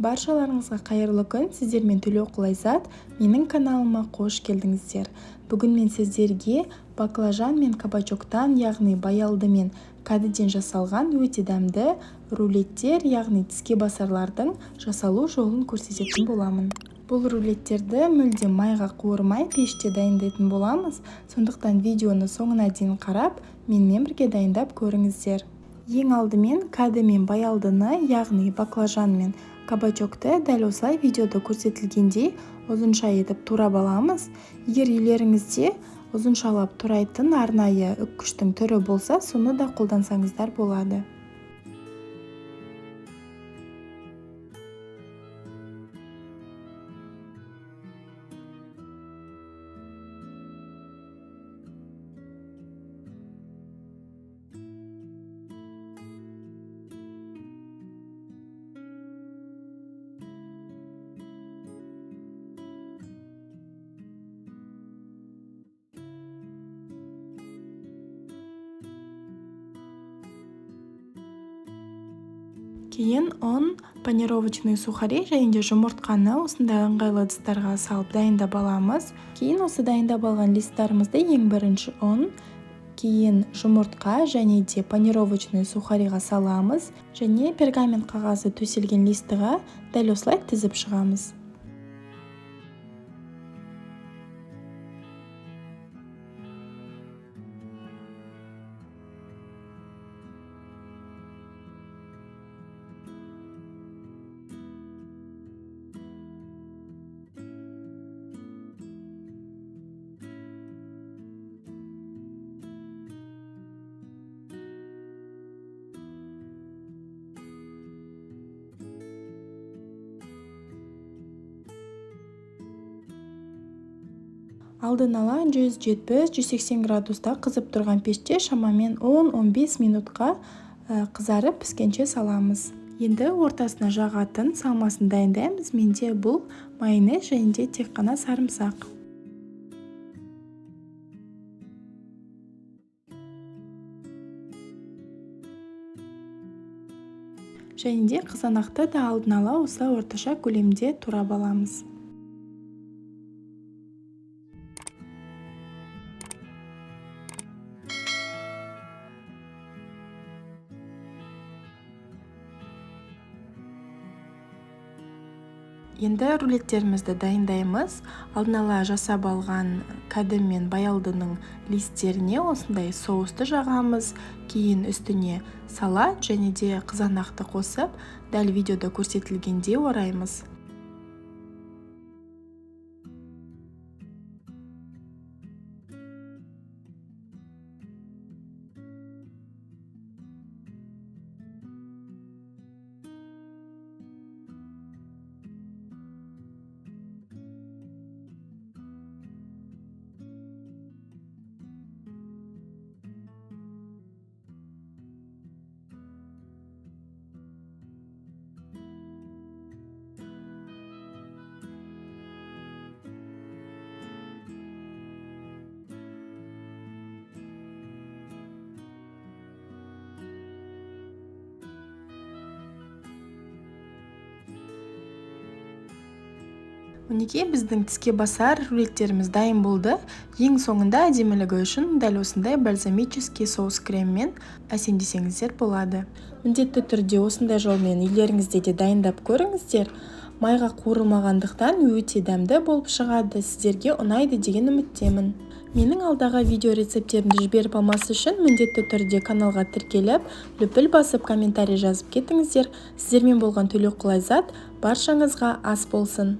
Баршаларыңызға қайырлы күн, сіздермен Төлеуқұл-Айзат, менің каналыма қош келдіңіздер. Бүгін мен сіздерге баклажан мен кабачоктан, яғни баялды мен кәдіден жасалған өте дәмді рулеттер, яғни тіске басарлардың жасалу жолын көрсететін боламын. Бұл рулеттерді мүлдем майға қуырмай пеште дайындайтын боламыз, сондықтан видеоны соңына дейін қарап, менімен бірге дайындап көріңіздер. Ең алдымен кәді мен баялдыны, яғни баклажан мен кабачокты дәл осылай видеода көрсетілгендей ұзынша етіп турап аламыз. Егер үйлеріңізде ұзыншалап турайтын арнайы үккіштің түрі болса, соны да қолдансаңыздар болады. Кейін ұн, панировочный сухари және де жұмыртқаны осындай ыңғайлы ыдыстарға салып дайындап аламыз. Кейін осы дайындап алған листтарымызды ең бірінші ұн, кейін жұмыртқа және де панировочный сухариға саламыз және пергамент қағазы төселген листіға дәл осылай тізіп шығамыз. Алдын ала 170-180 градуста қызып тұрған пеште шамамен 10-15 минутқа қызарып піскенше саламыз. Енді ортасына жағатын салмасын дайындаймыз. Менде бұл майонез және де тек қана сарымсақ. Және де қызанақты да алдын ала осылай орташа көлемде турап аламыз. Енді рулеттерімізді дайындаймыз. Алдын ала жасап алған кәді мен баялдының листтеріне осындай соусты жағамыз. Кейін үстіне салат және де қызанақты қосып, дәл видеода көрсетілгендей ораймыз. Мінекей біздің тіске басар рулеттеріміз дайын болды. Ең соңында әдемілігі үшін дәл осындай бальзамический соус креммен әсемдесеңіздер болады. Міндетті түрде осындай жолмен үйлеріңізде де дайындап көріңіздер. Майға қуырылмағандықтан өте дәмді болып шығады. Сіздерге ұнайды деген үміттемін. Менің алдағы видео рецептерімді жіберіп алмас үшін міндетті түрде каналға тіркеліп, лүпіл басып, комментарий жазып кетіңіздер. Сіздермен болған Төлеуқұл-Айзат, баршаңызға ас болсын.